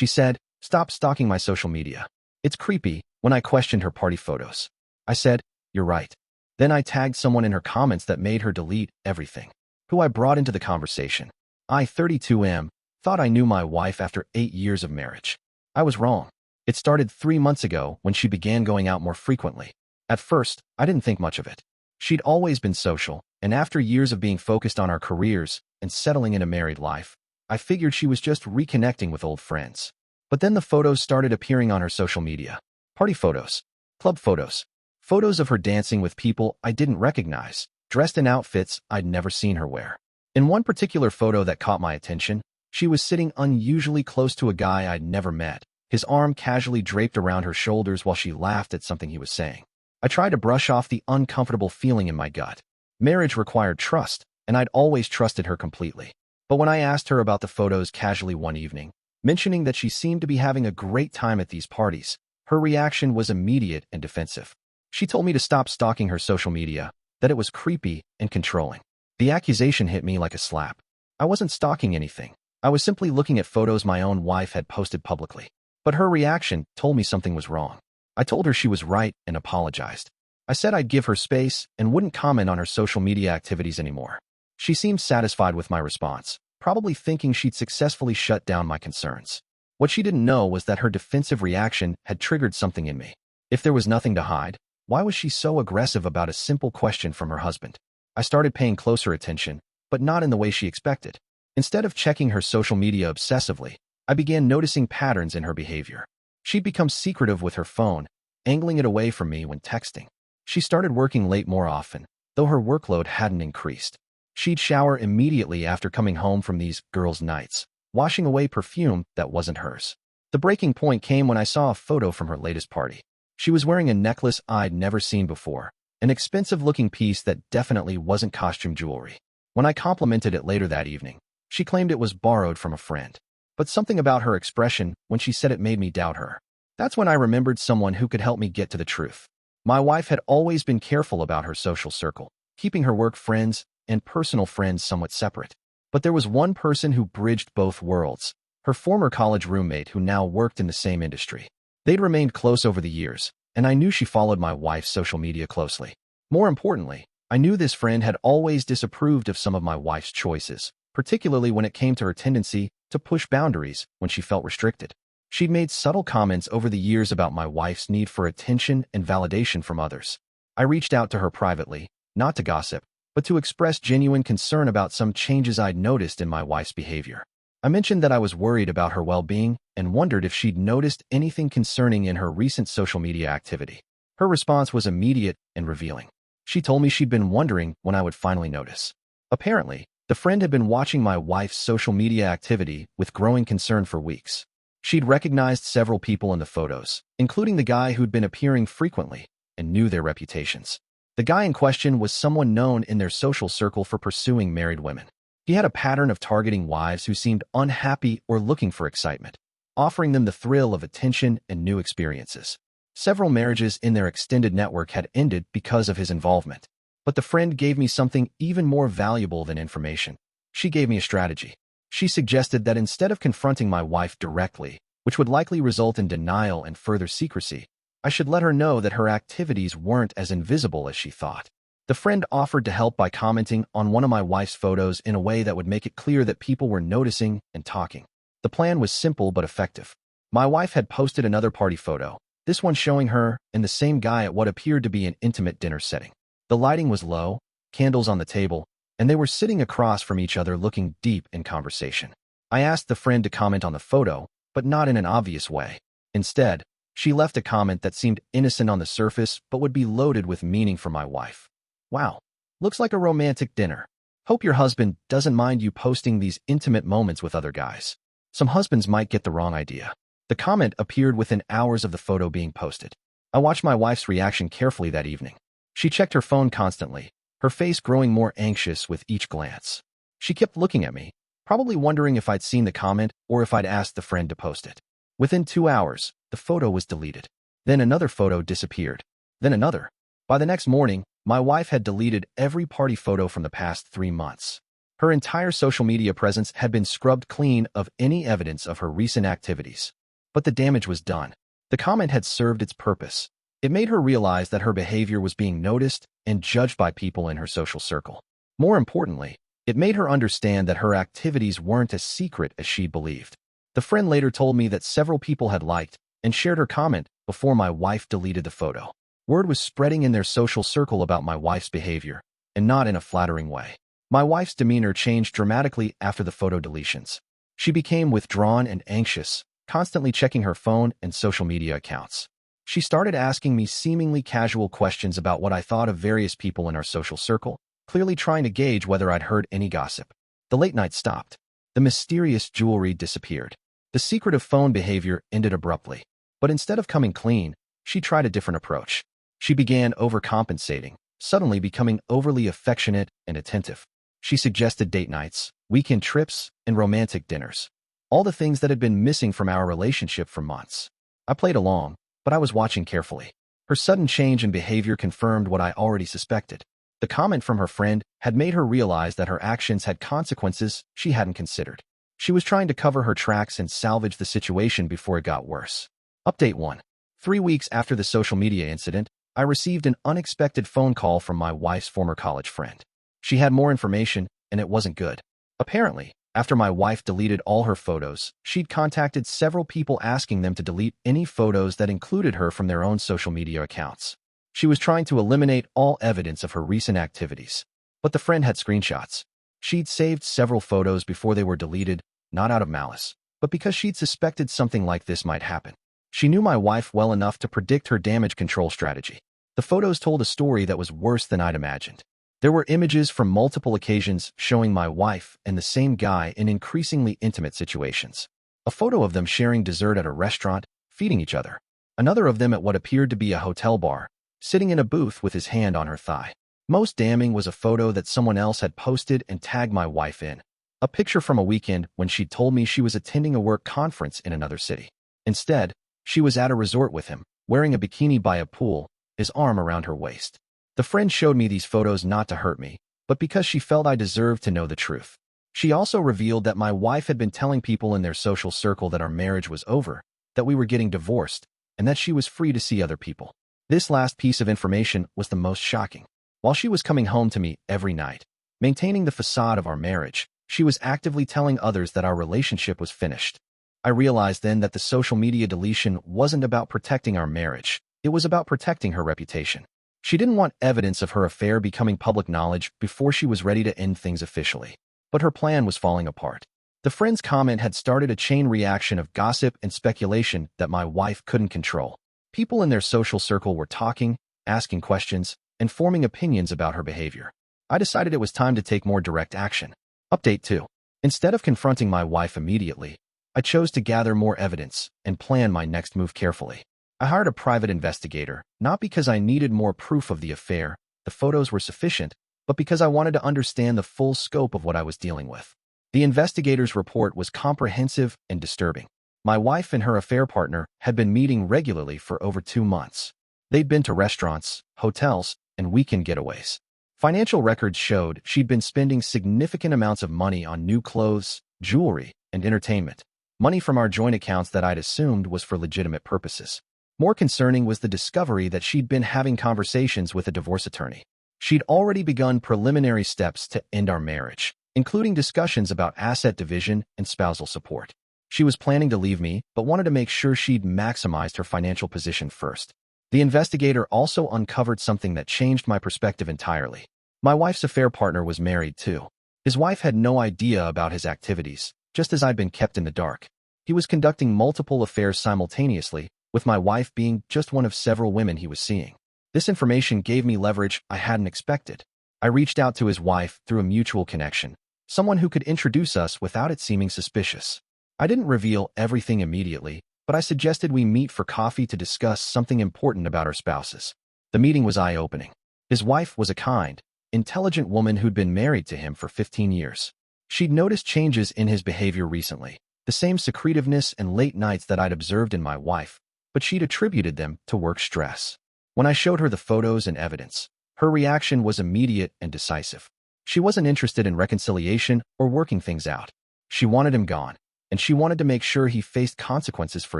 She said, "Stop stalking my social media. It's creepy," when I questioned her party photos. I said, "You're right." Then I tagged someone in her comments that made her delete everything, who I brought into the conversation. I, 32 thought I knew my wife after 8 years of marriage. I was wrong. It started 3 months ago when she began going out more frequently. At first, I didn't think much of it. She'd always been social, and after years of being focused on our careers and settling in a married life, I figured she was just reconnecting with old friends. But then the photos started appearing on her social media. Party photos, club photos, photos of her dancing with people I didn't recognize, dressed in outfits I'd never seen her wear. In one particular photo that caught my attention, she was sitting unusually close to a guy I'd never met, his arm casually draped around her shoulders while she laughed at something he was saying. I tried to brush off the uncomfortable feeling in my gut. Marriage required trust, and I'd always trusted her completely. But when I asked her about the photos casually one evening, mentioning that she seemed to be having a great time at these parties, her reaction was immediate and defensive. She told me to stop stalking her social media, that it was creepy and controlling. The accusation hit me like a slap. I wasn't stalking anything. I was simply looking at photos my own wife had posted publicly. But her reaction told me something was wrong. I told her she was right and apologized. I said I'd give her space and wouldn't comment on her social media activities anymore. She seemed satisfied with my response, probably thinking she'd successfully shut down my concerns. What she didn't know was that her defensive reaction had triggered something in me. If there was nothing to hide, why was she so aggressive about a simple question from her husband? I started paying closer attention, but not in the way she expected. Instead of checking her social media obsessively, I began noticing patterns in her behavior. She'd become secretive with her phone, angling it away from me when texting. She started working late more often, though her workload hadn't increased. She'd shower immediately after coming home from these girls' nights, washing away perfume that wasn't hers. The breaking point came when I saw a photo from her latest party. She was wearing a necklace I'd never seen before, an expensive-looking piece that definitely wasn't costume jewelry. When I complimented it later that evening, she claimed it was borrowed from a friend. But something about her expression when she said it made me doubt her. That's when I remembered someone who could help me get to the truth. My wife had always been careful about her social circle, keeping her work friends and personal friends somewhat separate. But there was one person who bridged both worlds, her former college roommate who now worked in the same industry. They'd remained close over the years, and I knew she followed my wife's social media closely. More importantly, I knew this friend had always disapproved of some of my wife's choices, particularly when it came to her tendency to push boundaries when she felt restricted. She'd made subtle comments over the years about my wife's need for attention and validation from others. I reached out to her privately, not to gossip, but to express genuine concern about some changes I'd noticed in my wife's behavior. I mentioned that I was worried about her well-being and wondered if she'd noticed anything concerning in her recent social media activity. Her response was immediate and revealing. She told me she'd been wondering when I would finally notice. Apparently, the friend had been watching my wife's social media activity with growing concern for weeks. She'd recognized several people in the photos, including the guy who'd been appearing frequently, and knew their reputations. The guy in question was someone known in their social circle for pursuing married women. He had a pattern of targeting wives who seemed unhappy or looking for excitement, offering them the thrill of attention and new experiences. Several marriages in their extended network had ended because of his involvement. But the friend gave me something even more valuable than information. She gave me a strategy. She suggested that instead of confronting my wife directly, which would likely result in denial and further secrecy, I should let her know that her activities weren't as invisible as she thought. The friend offered to help by commenting on one of my wife's photos in a way that would make it clear that people were noticing and talking. The plan was simple but effective. My wife had posted another party photo, this one showing her and the same guy at what appeared to be an intimate dinner setting. The lighting was low, candles on the table, and they were sitting across from each other looking deep in conversation. I asked the friend to comment on the photo, but not in an obvious way. Instead, she left a comment that seemed innocent on the surface but would be loaded with meaning for my wife. "Wow, looks like a romantic dinner. Hope your husband doesn't mind you posting these intimate moments with other guys. Some husbands might get the wrong idea." The comment appeared within hours of the photo being posted. I watched my wife's reaction carefully that evening. She checked her phone constantly, her face growing more anxious with each glance. She kept looking at me, probably wondering if I'd seen the comment or if I'd asked the friend to post it. Within 2 hours, the photo was deleted. Then another photo disappeared. Then another. By the next morning, my wife had deleted every party photo from the past 3 months. Her entire social media presence had been scrubbed clean of any evidence of her recent activities. But the damage was done. The comment had served its purpose. It made her realize that her behavior was being noticed and judged by people in her social circle. More importantly, it made her understand that her activities weren't as secret as she believed. The friend later told me that several people had liked and shared her comment before my wife deleted the photo. Word was spreading in their social circle about my wife's behavior, and not in a flattering way. My wife's demeanor changed dramatically after the photo deletions. She became withdrawn and anxious, constantly checking her phone and social media accounts. She started asking me seemingly casual questions about what I thought of various people in our social circle, clearly trying to gauge whether I'd heard any gossip. The late night stopped. The mysterious jewelry disappeared. The secretive phone behavior ended abruptly. But instead of coming clean, she tried a different approach. She began overcompensating, suddenly becoming overly affectionate and attentive. She suggested date nights, weekend trips, and romantic dinners. All the things that had been missing from our relationship for months. I played along, but I was watching carefully. Her sudden change in behavior confirmed what I already suspected. The comment from her friend had made her realize that her actions had consequences she hadn't considered. She was trying to cover her tracks and salvage the situation before it got worse. Update 1. 3 weeks after the social media incident, I received an unexpected phone call from my wife's former college friend. She had more information, and it wasn't good. Apparently, after my wife deleted all her photos, she'd contacted several people asking them to delete any photos that included her from their own social media accounts. She was trying to eliminate all evidence of her recent activities. But the friend had screenshots. She'd saved several photos before they were deleted, not out of malice, but because she'd suspected something like this might happen. She knew my wife well enough to predict her damage control strategy. The photos told a story that was worse than I'd imagined. There were images from multiple occasions showing my wife and the same guy in increasingly intimate situations. A photo of them sharing dessert at a restaurant, feeding each other. Another of them at what appeared to be a hotel bar, sitting in a booth with his hand on her thigh. Most damning was a photo that someone else had posted and tagged my wife in. A picture from a weekend when she'd told me she was attending a work conference in another city. Instead, she was at a resort with him, wearing a bikini by a pool, his arm around her waist. The friend showed me these photos not to hurt me, but because she felt I deserved to know the truth. She also revealed that my wife had been telling people in their social circle that our marriage was over, that we were getting divorced, and that she was free to see other people. This last piece of information was the most shocking. While she was coming home to me every night, maintaining the facade of our marriage, she was actively telling others that our relationship was finished. I realized then that the social media deletion wasn't about protecting our marriage. It was about protecting her reputation. She didn't want evidence of her affair becoming public knowledge before she was ready to end things officially. But her plan was falling apart. The friend's comment had started a chain reaction of gossip and speculation that my wife couldn't control. People in their social circle were talking, asking questions, and forming opinions about her behavior. I decided it was time to take more direct action. Update 2. Instead of confronting my wife immediately, I chose to gather more evidence and plan my next move carefully. I hired a private investigator, not because I needed more proof of the affair, the photos were sufficient, but because I wanted to understand the full scope of what I was dealing with. The investigator's report was comprehensive and disturbing. My wife and her affair partner had been meeting regularly for over 2 months. They'd been to restaurants, hotels, and weekend getaways. Financial records showed she'd been spending significant amounts of money on new clothes, jewelry, and entertainment. Money from our joint accounts that I'd assumed was for legitimate purposes. More concerning was the discovery that she'd been having conversations with a divorce attorney. She'd already begun preliminary steps to end our marriage, including discussions about asset division and spousal support. She was planning to leave me, but wanted to make sure she'd maximized her financial position first. The investigator also uncovered something that changed my perspective entirely. My wife's affair partner was married too. His wife had no idea about his activities, just as I'd been kept in the dark. He was conducting multiple affairs simultaneously, with my wife being just one of several women he was seeing. This information gave me leverage I hadn't expected. I reached out to his wife through a mutual connection, someone who could introduce us without it seeming suspicious. I didn't reveal everything immediately, but I suggested we meet for coffee to discuss something important about our spouses. The meeting was eye-opening. His wife was a kind, intelligent woman who'd been married to him for 15 years. She'd noticed changes in his behavior recently, the same secretiveness and late nights that I'd observed in my wife, but she'd attributed them to work stress. When I showed her the photos and evidence, her reaction was immediate and decisive. She wasn't interested in reconciliation or working things out. She wanted him gone, and she wanted to make sure he faced consequences for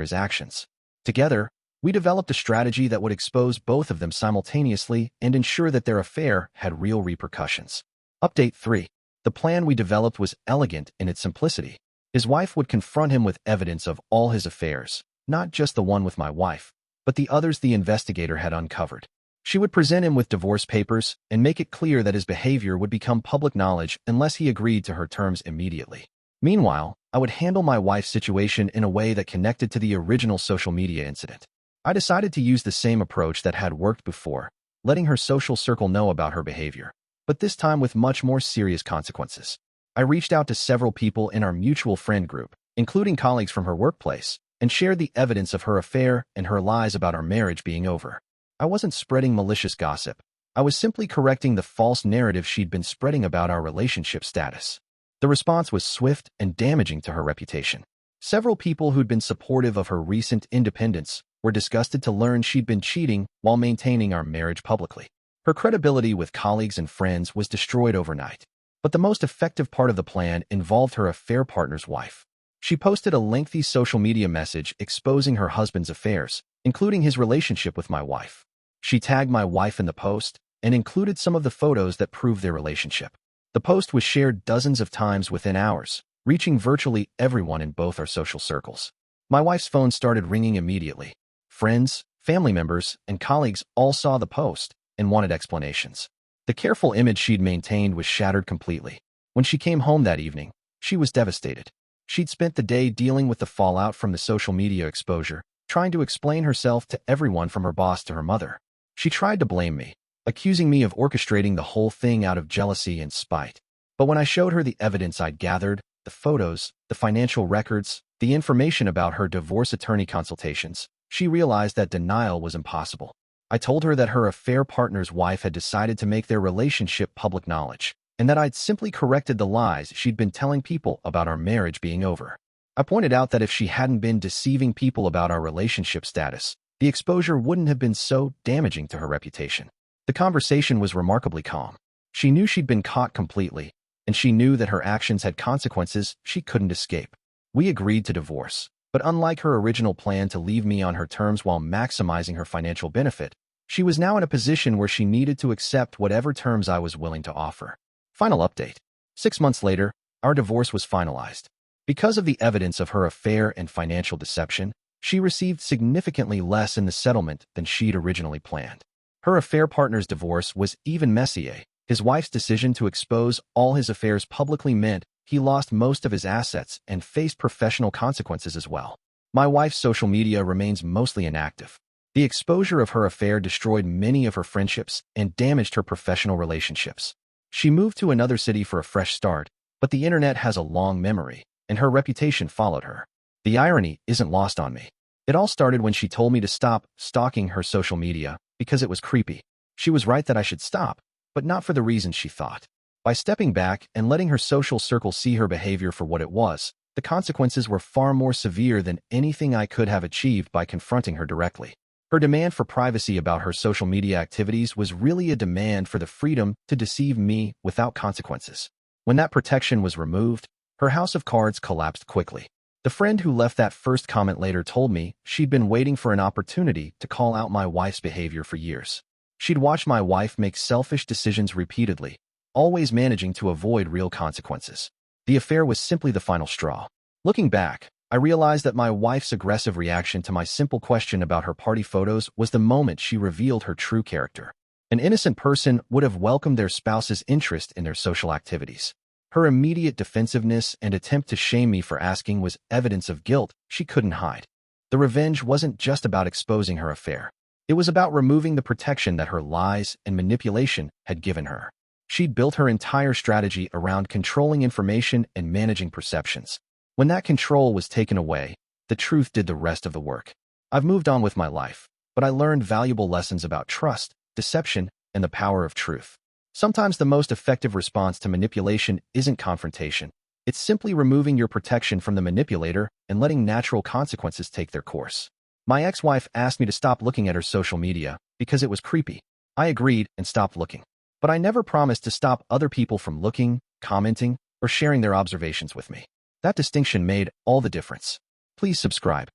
his actions. Together, we developed a strategy that would expose both of them simultaneously and ensure that their affair had real repercussions. Update 3. The plan we developed was elegant in its simplicity. His wife would confront him with evidence of all his affairs, not just the one with my wife, but the others the investigator had uncovered. She would present him with divorce papers and make it clear that his behavior would become public knowledge unless he agreed to her terms immediately. Meanwhile, I would handle my wife's situation in a way that connected to the original social media incident. I decided to use the same approach that had worked before, letting her social circle know about her behavior, but this time with much more serious consequences. I reached out to several people in our mutual friend group, including colleagues from her workplace, and shared the evidence of her affair and her lies about our marriage being over. I wasn't spreading malicious gossip. I was simply correcting the false narrative she'd been spreading about our relationship status. The response was swift and damaging to her reputation. Several people who'd been supportive of her recent independence were disgusted to learn she'd been cheating while maintaining our marriage publicly. Her credibility with colleagues and friends was destroyed overnight. But the most effective part of the plan involved her affair partner's wife. She posted a lengthy social media message exposing her husband's affairs, including his relationship with my wife. She tagged my wife in the post and included some of the photos that proved their relationship. The post was shared dozens of times within hours, reaching virtually everyone in both our social circles. My wife's phone started ringing immediately. Friends, family members, and colleagues all saw the post and wanted explanations. The careful image she'd maintained was shattered completely. When she came home that evening, she was devastated. She'd spent the day dealing with the fallout from the social media exposure, trying to explain herself to everyone from her boss to her mother. She tried to blame me, accusing me of orchestrating the whole thing out of jealousy and spite. But when I showed her the evidence I'd gathered, the photos, the financial records, the information about her divorce attorney consultations, she realized that denial was impossible. I told her that her affair partner's wife had decided to make their relationship public knowledge, and that I'd simply corrected the lies she'd been telling people about our marriage being over. I pointed out that if she hadn't been deceiving people about our relationship status, the exposure wouldn't have been so damaging to her reputation. The conversation was remarkably calm. She knew she'd been caught completely, and she knew that her actions had consequences she couldn't escape. We agreed to divorce, but unlike her original plan to leave me on her terms while maximizing her financial benefit, she was now in a position where she needed to accept whatever terms I was willing to offer. Final update. 6 months later, our divorce was finalized. Because of the evidence of her affair and financial deception, she received significantly less in the settlement than she'd originally planned. Her affair partner's divorce was even messier. His wife's decision to expose all his affairs publicly meant he lost most of his assets and faced professional consequences as well. My wife's social media remains mostly inactive. The exposure of her affair destroyed many of her friendships and damaged her professional relationships. She moved to another city for a fresh start, but the internet has a long memory, and her reputation followed her. The irony isn't lost on me. It all started when she told me to stop stalking her social media because it was creepy. She was right that I should stop, but not for the reasons she thought. By stepping back and letting her social circle see her behavior for what it was, the consequences were far more severe than anything I could have achieved by confronting her directly. Her demand for privacy about her social media activities was really a demand for the freedom to deceive me without consequences. When that protection was removed, her house of cards collapsed quickly. The friend who left that first comment later told me she'd been waiting for an opportunity to call out my wife's behavior for years. She'd watched my wife make selfish decisions repeatedly, always managing to avoid real consequences. The affair was simply the final straw. Looking back, I realized that my wife's aggressive reaction to my simple question about her party photos was the moment she revealed her true character. An innocent person would have welcomed their spouse's interest in their social activities. Her immediate defensiveness and attempt to shame me for asking was evidence of guilt she couldn't hide. The revenge wasn't just about exposing her affair. It was about removing the protection that her lies and manipulation had given her. She'd built her entire strategy around controlling information and managing perceptions. When that control was taken away, the truth did the rest of the work. I've moved on with my life, but I learned valuable lessons about trust, deception, and the power of truth. Sometimes the most effective response to manipulation isn't confrontation. It's simply removing your protection from the manipulator and letting natural consequences take their course. My ex-wife asked me to stop looking at her social media because it was creepy. I agreed and stopped looking. but I never promised to stop other people from looking, commenting, or sharing their observations with me. That distinction made all the difference. Please subscribe.